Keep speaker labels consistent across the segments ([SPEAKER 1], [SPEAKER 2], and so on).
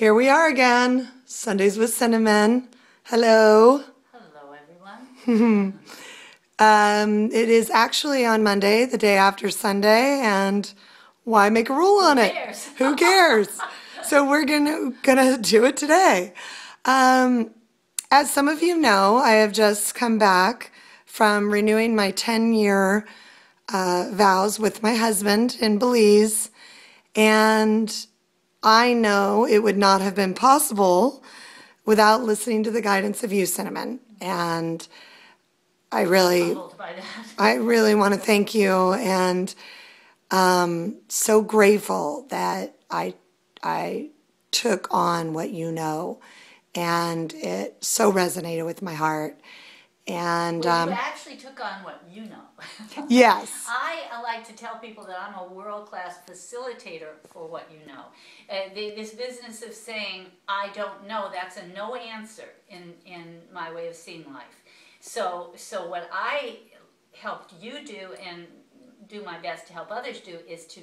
[SPEAKER 1] Here we are again, Sundays with Cinnamon. Hello.
[SPEAKER 2] Hello, everyone.
[SPEAKER 1] It is actually on Monday, the day after Sunday, and why make a rule on it? Who cares? So we're gonna do it today. As some of you know, I have just come back from renewing my 10-year vows with my husband in Belize, and I know it would not have been possible without listening to the guidance of you, Cinnamon. And I really want to thank you, and so grateful that I took on what you know, and it so resonated with my heart. And
[SPEAKER 2] well, you actually took on what you know.
[SPEAKER 1] Yes.
[SPEAKER 2] I like to tell people that I'm a world-class facilitator for what you know. This business of saying, I don't know, that's a no answer in my way of seeing life. So what I helped you do and do my best to help others do is to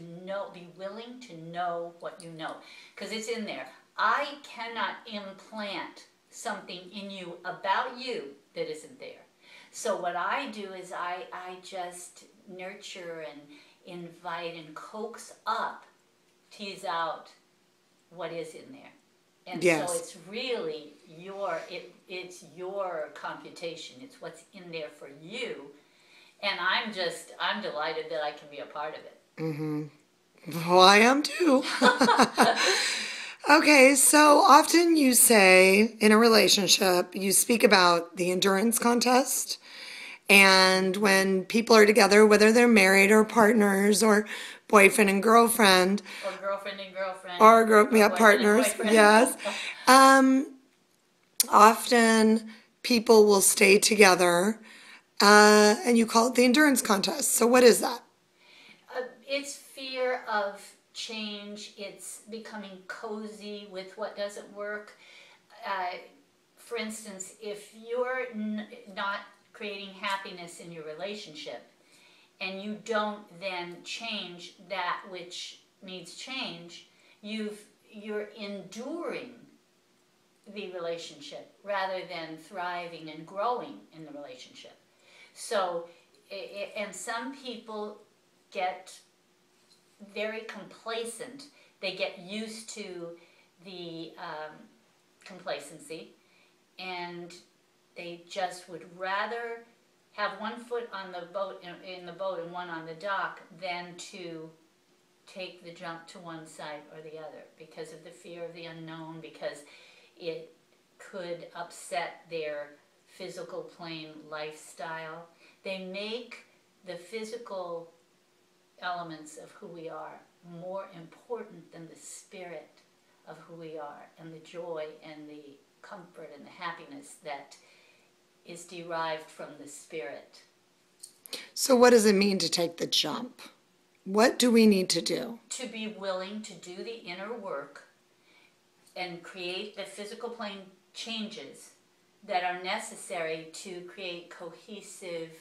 [SPEAKER 2] be willing to know what you know. Because it's in there. I cannot implant something in you about you that isn't there. So what I do is I just nurture and invite and coax up, tease out what is in there. And
[SPEAKER 1] yes.
[SPEAKER 2] So it's really it's your computation. It's what's in there for you. And I'm delighted that I can be a part of it.
[SPEAKER 1] Mm-hmm. Well, I am too. Okay, so often you say in a relationship, you speak about the endurance contest. And when people are together, whether they're married or partners or boyfriend and girlfriend.
[SPEAKER 2] Or girlfriend and girlfriend.
[SPEAKER 1] Or partners, yes. Often people will stay together, and you call it the endurance contest. So what is that?
[SPEAKER 2] It's fear of change. It's becoming cozy with what doesn't work. For instance, if you're not creating happiness in your relationship and you don't then change that which needs change, you're enduring the relationship rather than thriving and growing in the relationship. So, and some people get very complacent. They get used to the complacency, and they just would rather have one foot on the boat in the boat and one on the dock than to take the jump to one side or the other because of the fear of the unknown, because it could upset their physical plane lifestyle. They make the physical elements of who we are more important than the spirit of who we are and the joy and the comfort and the happiness that is derived from the spirit.
[SPEAKER 1] So what does it mean to take the jump? What do we need to do?
[SPEAKER 2] To be willing to do the inner work and create the physical plane changes that are necessary to create cohesive,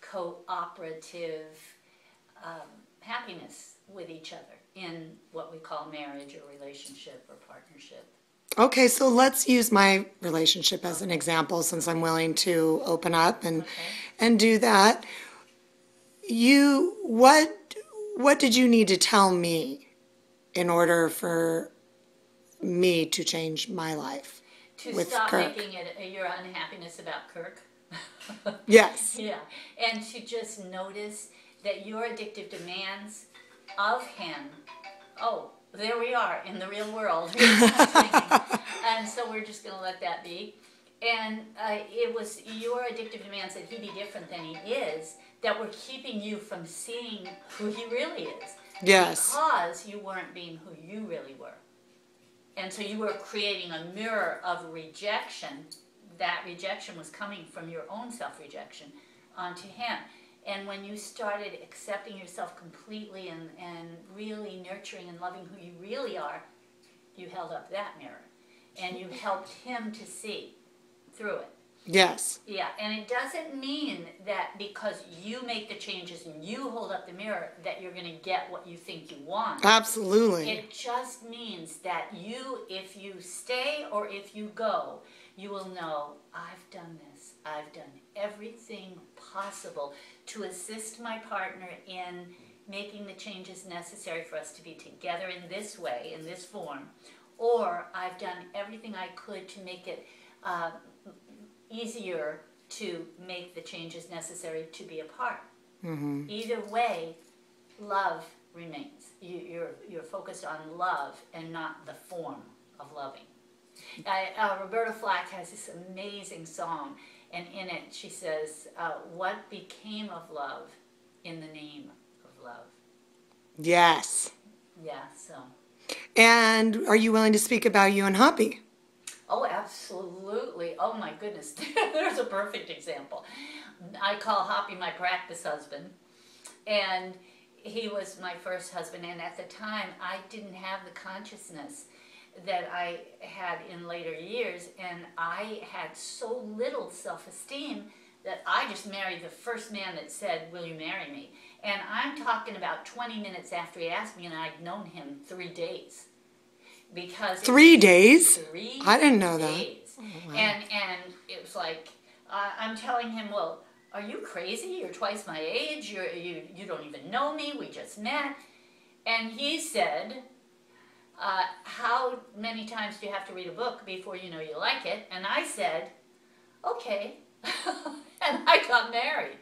[SPEAKER 2] cooperative happiness with each other in what we call marriage or relationship or partnership.
[SPEAKER 1] Okay, so let's use my relationship as an example, since I'm willing to open up and do that. What did you need to tell me in order for me to change my life
[SPEAKER 2] to stop making it your unhappiness about Kirk?
[SPEAKER 1] Yes.
[SPEAKER 2] Yeah, and to just notice that your addictive demands of him, oh, there we are in the real world. And so we're just going to let that be. And it was your addictive demands that he be different than he is that were keeping you from seeing who he really is.
[SPEAKER 1] Yes.
[SPEAKER 2] Because you weren't being who you really were. And so you were creating a mirror of rejection. That rejection was coming from your own self-rejection onto him. And when you started accepting yourself completely and really nurturing and loving who you really are, you held up that mirror. And you helped him to see through it.
[SPEAKER 1] Yes.
[SPEAKER 2] Yeah, and it doesn't mean that because you make the changes and you hold up the mirror that you're going to get what you think you want.
[SPEAKER 1] Absolutely.
[SPEAKER 2] It just means that if you stay or if you go, you will know, I've done this. I've done everything possible to assist my partner in making the changes necessary for us to be together in this way, in this form, or I've done everything I could to make it easier to make the changes necessary to be apart.
[SPEAKER 1] Mm-hmm.
[SPEAKER 2] Either way, love remains. You're focused on love and not the form of loving. Roberta Flack has this amazing song, and in it she says, what became of love in the name of love?
[SPEAKER 1] Yes.
[SPEAKER 2] Yeah, so.
[SPEAKER 1] And are you willing to speak about you and Hoppy?
[SPEAKER 2] Oh, absolutely. Oh, my goodness. There's a perfect example. I call Hoppy my practice husband, and he was my first husband, and at the time I didn't have the consciousness that I had in later years, and I had so little self-esteem that I just married the first man that said, will you marry me? And I'm talking about 20 minutes after he asked me, and I'd known him 3 days. Because
[SPEAKER 1] 3 days?
[SPEAKER 2] 3
[SPEAKER 1] I didn't know
[SPEAKER 2] days.
[SPEAKER 1] that. Oh, wow.
[SPEAKER 2] And it was like, I'm telling him, well, are you crazy? You're twice my age. You don't even know me. We just met. And he said, how many times do you have to read a book before you know you like it? And I said, okay. And I got married.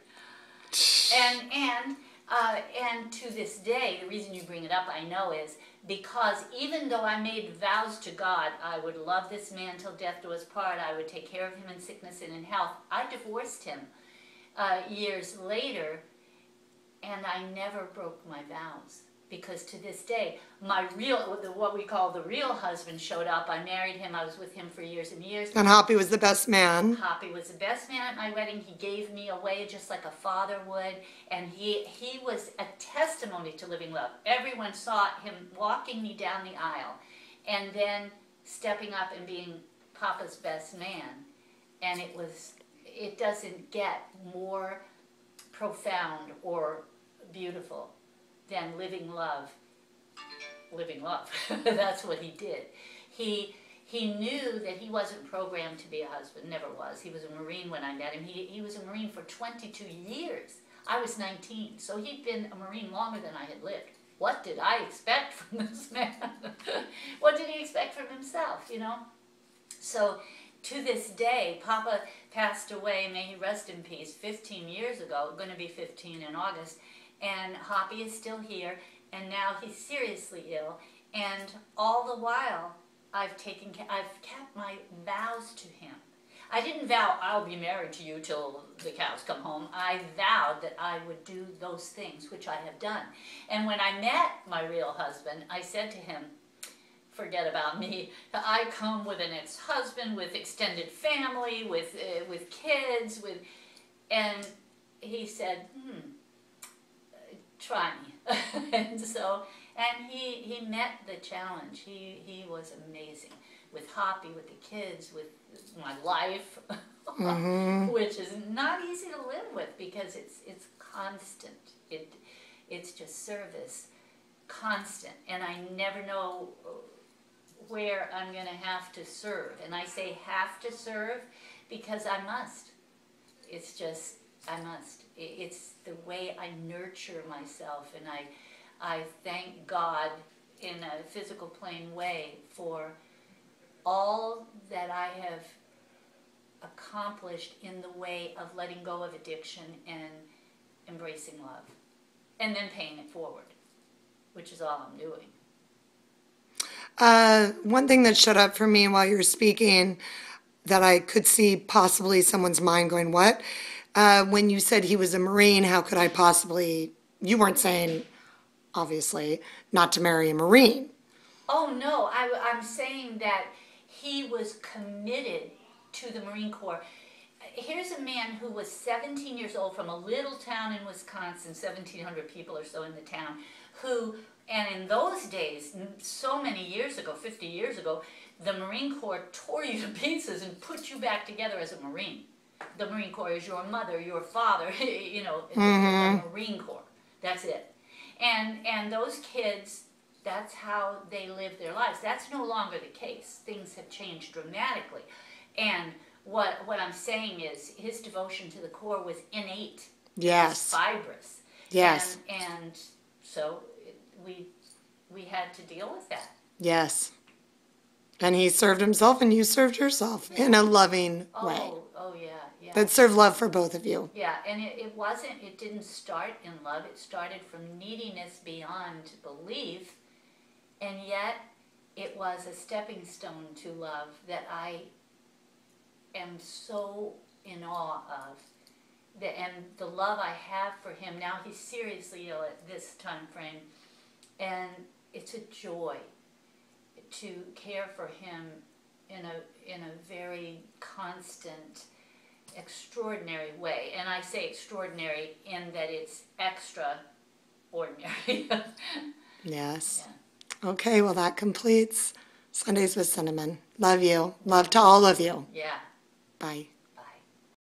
[SPEAKER 2] And to this day, the reason you bring it up, I know, is because even though I made vows to God, I would love this man till death do us part, I would take care of him in sickness and in health, I divorced him years later, and I never broke my vows. Because to this day, my real, what we call the real husband showed up. I married him. I was with him for years and years.
[SPEAKER 1] And Hoppy was the best man.
[SPEAKER 2] Hoppy was the best man at my wedding. He gave me away just like a father would. And he was a testimony to living love. Everyone saw him walking me down the aisle and then stepping up and being Papa's best man. And it doesn't get more profound or beautiful than living love. Living love. That's what he did. He knew that he wasn't programmed to be a husband, never was. He was a Marine when I met him. He was a Marine for 22 years. I was 19, so he'd been a Marine longer than I had lived. What did I expect from this man? What did he expect from himself, you know? So to this day, Papa passed away, may he rest in peace, 15 years ago, going to be 15 in August. And Hoppy is still here, and now he's seriously ill. And all the while, I've kept my vows to him. I didn't vow I'll be married to you till the cows come home. I vowed that I would do those things, which I have done. And when I met my real husband, I said to him, forget about me. I come with an ex-husband, with extended family, with kids, and he said, try me. and he met the challenge. He was amazing with Hoppy, with the kids, with my life, which is not easy to live with because it's constant. It's just service, constant, and I never know where I'm going to have to serve. And I say have to serve because I must. It's just, I must. It's the way I nurture myself, and I thank God in a physical plane way for all that I have accomplished in the way of letting go of addiction and embracing love, and then paying it forward, which is all I'm doing.
[SPEAKER 1] One thing that showed up for me while you were speaking that I could see possibly someone's mind going, what? When you said he was a Marine, how could I possibly, you weren't saying, obviously, not to marry a Marine.
[SPEAKER 2] Oh, no, I'm saying that he was committed to the Marine Corps. Here's a man who was 17 years old from a little town in Wisconsin, 1,700 people or so in the town, and in those days, so many years ago, 50 years ago, the Marine Corps tore you to pieces and put you back together as a Marine. The Marine Corps is your mother, your father, you know, the Marine Corps. That's it. And those kids, that's how they live their lives. That's no longer the case. Things have changed dramatically. And what I'm saying is his devotion to the Corps was innate.
[SPEAKER 1] Yes.
[SPEAKER 2] Fibrous.
[SPEAKER 1] Yes.
[SPEAKER 2] And so we had to deal with that.
[SPEAKER 1] Yes. And he served himself and you served yourself in a loving way.
[SPEAKER 2] Oh, yeah, yeah.
[SPEAKER 1] That served love for both of you.
[SPEAKER 2] Yeah, and it didn't start in love. It started from neediness beyond belief. And yet it was a stepping stone to love that I am so in awe of. And the love I have for him, now he's seriously ill at this time frame, and it's a joy to care for him in a very constant, extraordinary way. And I say extraordinary in that it's extraordinary.
[SPEAKER 1] Yes.
[SPEAKER 2] Yeah.
[SPEAKER 1] Okay, well that completes Sundays with Cinnamon. Love you. Love to all of you.
[SPEAKER 2] Yeah.
[SPEAKER 1] Bye.